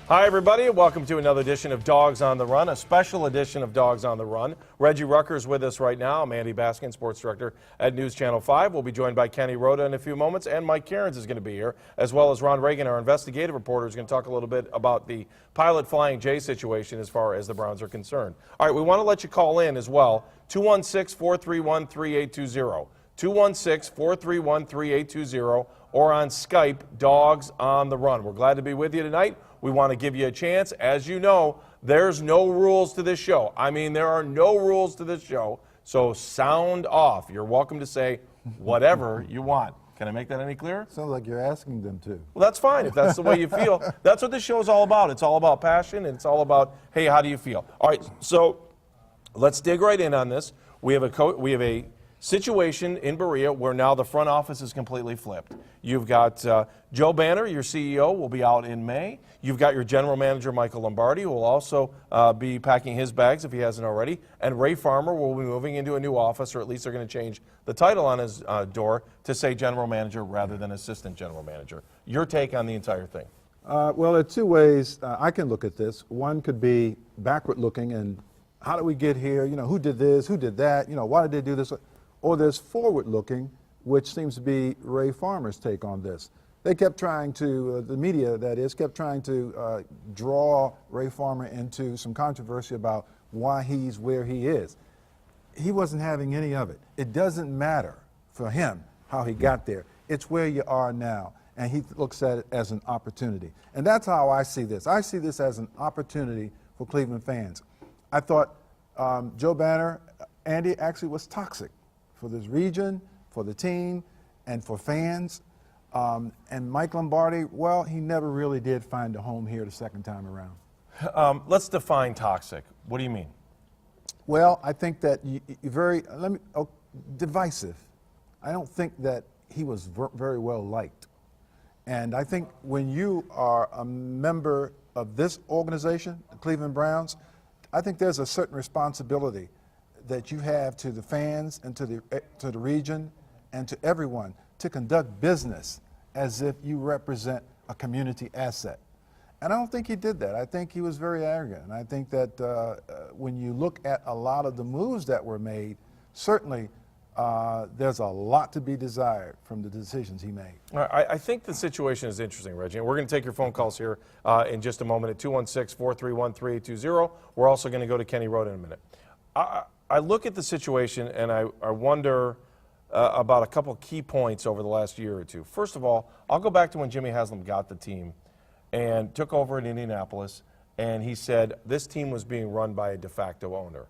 Hi, everybody, and welcome to another edition of Dogs on the Run, a special edition of Dogs on the Run. Reggie Rucker's with us right now. I'm Andy Baskin, sports director at News Channel 5. We'll be joined by Kenny Rhoda in a few moments, and Mike Cairns is going to be here, as well as Ron Reagan, our investigative reporter, is going to talk a little bit about the pilot Flying J situation as far as the Browns are concerned. All right, we want to let you call in as well, 216-431-3820. 216-431-3820, or on Skype, Dogs on the Run. We're glad to be with you tonight. We want to give you a chance. As you know, there's no rules to this show. I mean, there are no rules to this show, so sound off. You're welcome to say whatever you want. Can I make that any clearer? Sounds like you're asking them to. Well, that's fine if that's the way you feel. That's what this show is all about. It's all about passion, and it's all about, hey, how do you feel? All right, so let's dig right in on this. We have a situation in Berea where now the front office is completely flipped. You've got Joe Banner, your CEO, will be out in May. You've got your general manager, Michael Lombardi, who will also be packing his bags if he hasn't already. And Ray Farmer will be moving into a new office, or at least they're going to change the title on his door to say general manager rather than assistant general manager. Your take on the entire thing? Well, there are two ways I can look at this. One could be backward looking and how did we get here? You know, who did this? Who did that? You know, why did they do this? Or there's forward looking, which seems to be Ray Farmer's take on this. They kept trying to, the media that is, kept trying to draw Ray Farmer into some controversy about why he's where he is. He wasn't having any of it. It doesn't matter for him how he got there. It's where you are now, and he looks at it as an opportunity. And that's how I see this. I see this as an opportunity for Cleveland fans. I thought Joe Banner, Andy, actually was toxic for this region, for the team, and for fans. And Mike Lombardi, well, he never really did find a home here the second time around. Let's define toxic. What do you mean? Well, I think that divisive. I don't think that he was very well liked. And I think when you are a member of this organization, the Cleveland Browns, I think there's a certain responsibility that you have to the fans and to the region and to everyone to conduct business as if you represent a community asset. And I don't think he did that. I think he was very arrogant. And I think that when you look at a lot of the moves that were made, certainly there's a lot to be desired from the decisions he made. I think the situation is interesting, Reggie. And we're going to take your phone calls here in just a moment at 216-431-3820. We're also going to go to Kenny Rhoda in a minute. I look at the situation and I wonder about a couple key points over the last year or two. First of all, I'll go back to when Jimmy Haslam got the team and took over in Indianapolis, and he said this team was being run by a de facto owner.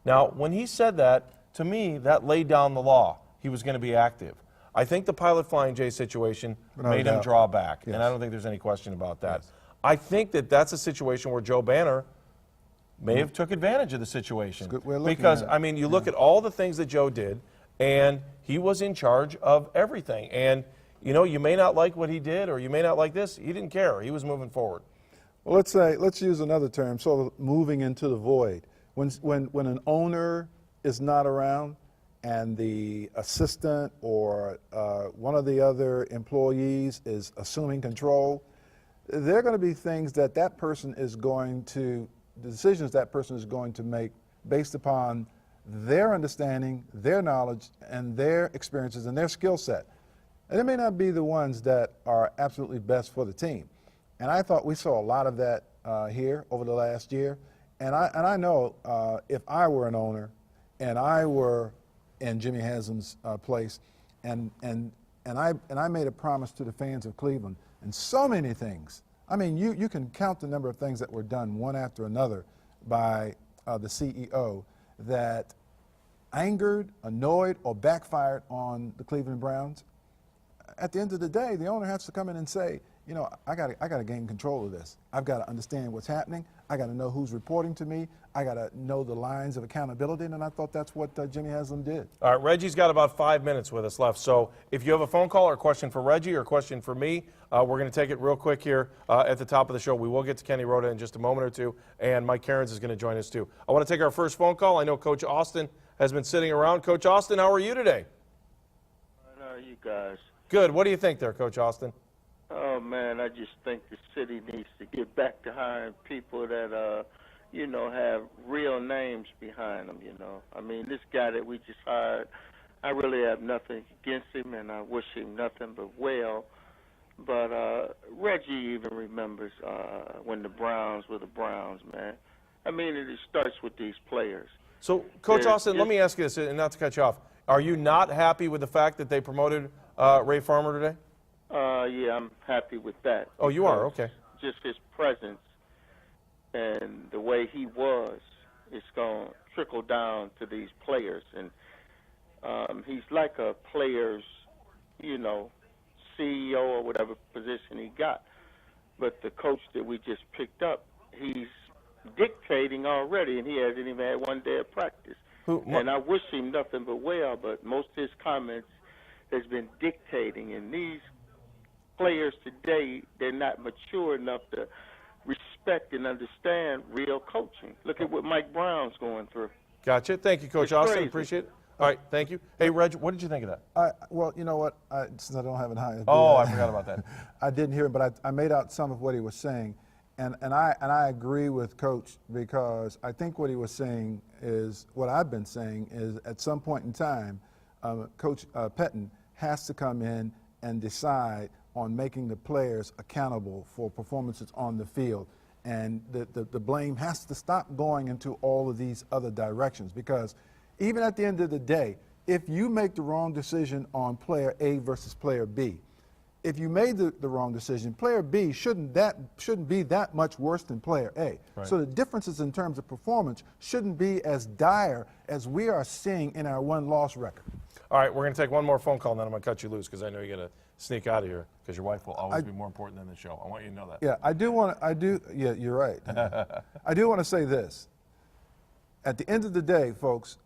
Now, when he said that, to me, that laid down the law. He was going to be active. I think the pilot Flying J situation made him draw back, and I don't think there's any question about that. Yes. I think that that's a situation where Joe Banner may have took advantage of the situation. Because, I mean, you look at all the things that Joe did, and he was in charge of everything. And, you know, you may not like what he did or you may not like this. He didn't care. He was moving forward. Well, let's use another term, sort of moving into the void. When an owner is not around and the assistant or one of the other employees is assuming control, there are going to be things that person is going to, the decisions that person is going to make based upon their understanding, their knowledge, and their experiences and their skill set. And it may not be the ones that are absolutely best for the team. And I thought we saw a lot of that here over the last year. And I know if I were an owner and I were in Jimmy Haslam's place and I made a promise to the fans of Cleveland, and so many things. I mean, you can count the number of things that were done one after another by the CEO that angered, annoyed, or backfired on the Cleveland Browns. At the end of the day, the owner has to come in and say, you know, I got to gain control of this. I've got to understand what's happening. I got to know who's reporting to me. I got to know the lines of accountability, and I thought that's what Jimmy Haslam did. All right, Reggie's got about 5 minutes with us left. So if you have a phone call or a question for Reggie or a question for me, we're going to take it real quick here at the top of the show. We will get to Kenny Rhoda in just a moment or two, and Mike Cairns is going to join us too. I want to take our first phone call. I know Coach Austin has been sitting around. Coach Austin, how are you today? How are you guys? Good. What do you think there, Coach Austin? Oh man, I just think the city needs to get back to hiring people that, have real names behind them. I mean, this guy that we just hired, I really have nothing against him, and I wish him nothing but well. But Reggie even remembers when the Browns were the Browns, man. I mean, it starts with these players. So, Coach They're Austin, let me ask you this, and not to cut you off. Are you not happy with the fact that they promoted Ray Farmer today? Yeah, I'm happy with that. Oh, you are? Okay. Just his presence and the way he was, it's going to trickle down to these players. And he's like a player's, CEO or whatever position he got. But the coach that we just picked up, he's dictating already, and he hasn't even had one day of practice. And I wish him nothing but well, but most of his comments has been dictating. And these players today, they're not mature enough to respect and understand real coaching. Look at what Mike Brown's going through. Gotcha. Thank you, Coach It's Austin. crazy. Appreciate it. All right, thank you. Hey, Reg, what did you think of that? Well, you know what? Since I don't have it high. Oh, I forgot about that. I didn't hear it, but I made out some of what he was saying, and I agree with Coach, because I think what he was saying is what I've been saying is at some point in time, Coach Pettin has to come in and decide on making the players accountable for performances on the field. And the blame has to stop going into all of these other directions, because even at the end of the day, if you make the wrong decision on player A versus player B, if you made the wrong decision, player B shouldn't be that much worse than player A. Right. So the differences in terms of performance shouldn't be as dire as we are seeing in our win-loss record. All right, we're going to take one more phone call, and then I'm going to cut you loose because I know you got to sneak out of here because your wife will always be more important than the show. I want you to know that. Yeah, yeah, you're right. I do want to say this. At the end of the day, folks,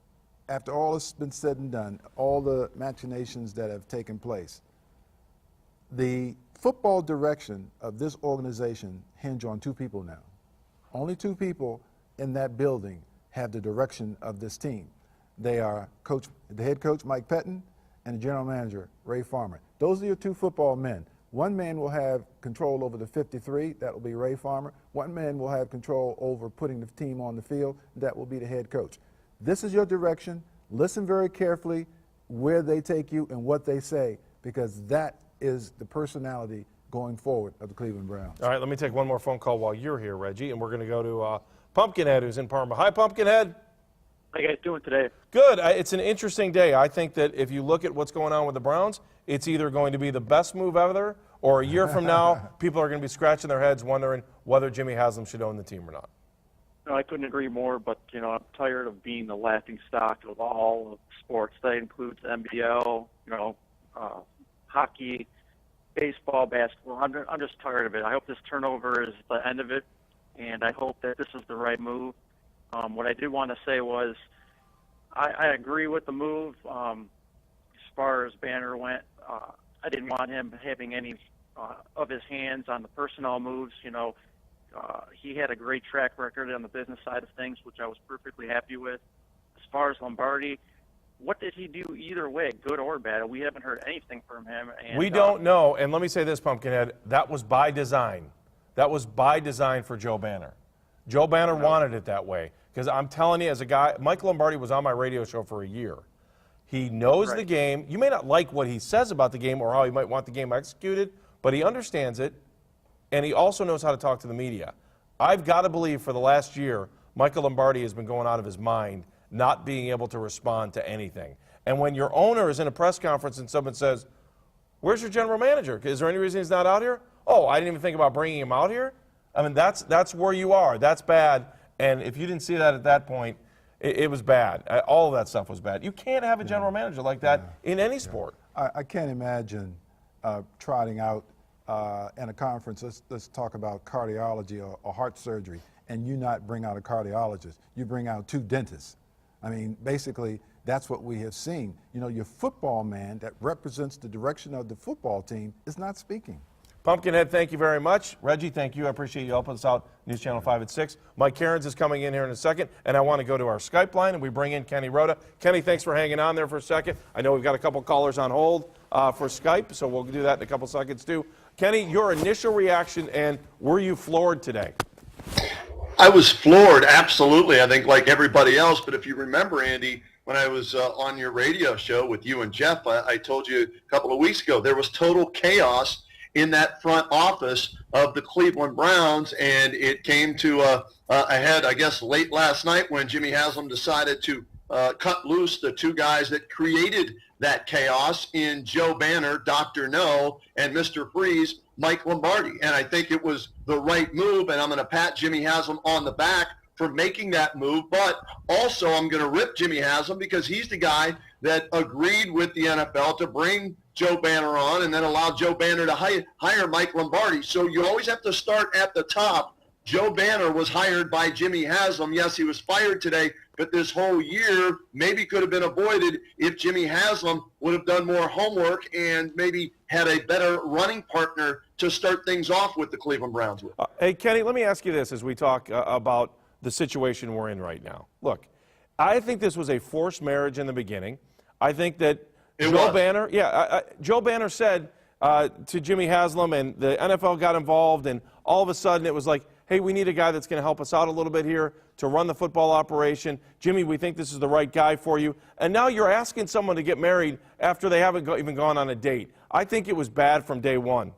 after all has been said and done, all the machinations that have taken place, the football direction of this organization hinge on two people now. Only two people in that building have the direction of this team. They are the head coach, Mike Pettin, and the general manager, Ray Farmer. Those are your two football men. One man will have control over the 53, that will be Ray Farmer. One man will have control over putting the team on the field, that will be the head coach. This is your direction. Listen very carefully where they take you and what they say, because that is the personality going forward of the Cleveland Browns. All right, let me take one more phone call while you're here, Reggie, and we're going to go to Pumpkinhead, who's in Parma. Hi, Pumpkinhead. How you guys doing today? Good. It's an interesting day. I think that if you look at what's going on with the Browns, it's either going to be the best move ever, or a year from now, people are going to be scratching their heads wondering whether Jimmy Haslam should own the team or not. No, I couldn't agree more, but, I'm tired of being the laughing stock of all of sports. That includes NBL, hockey, baseball, basketball. I'm just tired of it. I hope this turnover is the end of it, and I hope that this is the right move. What I did want to say was I agree with the move as far as Banner went. I didn't want him having any of his hands on the personnel moves. He had a great track record on the business side of things, which I was perfectly happy with. As far as Lombardi, what did he do either way, good or bad? We haven't heard anything from him. And, we don't know, and let me say this, Pumpkinhead, that was by design. That was by design for Joe Banner. Joe Banner wanted it that way, because I'm telling you, as a guy, Mike Lombardi was on my radio show for a year. He knows the game. You may not like what he says about the game or how he might want the game executed, but he understands it, and he also knows how to talk to the media. I've got to believe for the last year, Michael Lombardi has been going out of his mind, not being able to respond to anything. And when your owner is in a press conference and someone says, "Where's your general manager? Is there any reason he's not out here?" "Oh, I didn't even think about bringing him out here." I mean, that's where you are. That's bad. And if you didn't see that at that point, it was bad. All of that stuff was bad. You can't have a general manager like that in any sport. I can't imagine trotting out in a conference, let's talk about cardiology or heart surgery, and you not bring out a cardiologist. You bring out two dentists. I mean, basically, that's what we have seen. Your football man that represents the direction of the football team is not speaking. Pumpkinhead, thank you very much. Reggie, thank you. I appreciate you helping us out. News Channel 5 at 6. Mike Cairns is coming in here in a second, and I want to go to our Skype line, and we bring in Kenny Rhoda. Kenny, thanks for hanging on there for a second. I know we've got a couple callers on hold for Skype, so we'll do that in a couple seconds too. Kenny, your initial reaction, and were you floored today? I was floored, absolutely, I think like everybody else. But if you remember, Andy, when I was on your radio show with you and Jeff, I told you a couple of weeks ago, there was total chaos in that front office of the Cleveland Browns, and it came to a head, I guess, late last night when Jimmy Haslam decided to cut loose the two guys that created that chaos in Joe Banner, Dr. No, and Mr. Freeze, Mike Lombardi. And I think it was the right move, and I'm going to pat Jimmy Haslam on the back for making that move. But also I'm going to rip Jimmy Haslam because he's the guy that agreed with the NFL to bring Joe Banner on and then allow Joe Banner to hire Mike Lombardi. So you always have to start at the top. Joe Banner was hired by Jimmy Haslam. Yes, he was fired today, but this whole year maybe could have been avoided if Jimmy Haslam would have done more homework and maybe had a better running partner to start things off with the Cleveland Browns with. Hey, Kenny, let me ask you this as we talk about the situation we're in right now. Look, I think this was a forced marriage in the beginning. I think that Joe Banner said to Jimmy Haslam, and the NFL got involved, and all of a sudden it was like, hey, we need a guy that's going to help us out a little bit here to run the football operation. Jimmy, we think this is the right guy for you. And now you're asking someone to get married after they haven't even gone on a date. I think it was bad from day one.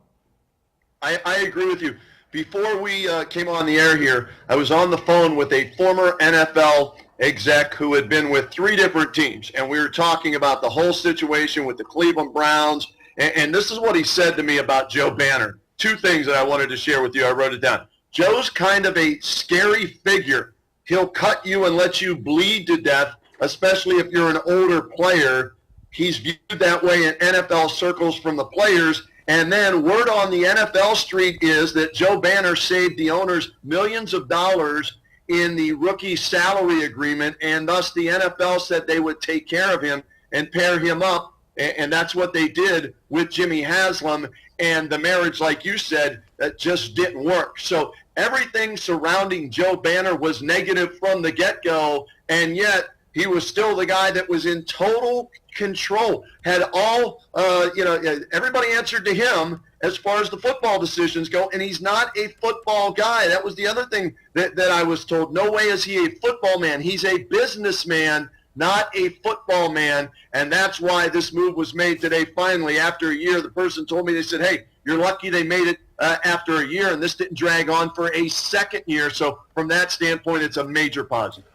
I agree with you. Before we came on the air here, I was on the phone with a former NFL exec who had been with 3 different teams, and we were talking about the whole situation with the Cleveland Browns, and this is what he said to me about Joe Banner. 2 things that I wanted to share with you. I wrote it down. Joe's kind of a scary figure. He'll cut you and let you bleed to death, especially if you're an older player. He's viewed that way in NFL circles from the players. And then word on the NFL street is that Joe Banner saved the owners millions of dollars in the rookie salary agreement, and thus the NFL said they would take care of him and pair him up, and that's what they did with Jimmy Haslam. And the marriage, like you said, that just didn't work. So everything surrounding Joe Banner was negative from the get-go, and yet he was still the guy that was in total control. Had all, everybody answered to him as far as the football decisions go, and he's not a football guy. That was the other thing that I was told. No way is he a football man. He's a businessman, not a football man, and that's why this move was made today finally. After a year, the person told me, they said, hey, you're lucky they made it after a year, and this didn't drag on for a second year. So from that standpoint, it's a major positive.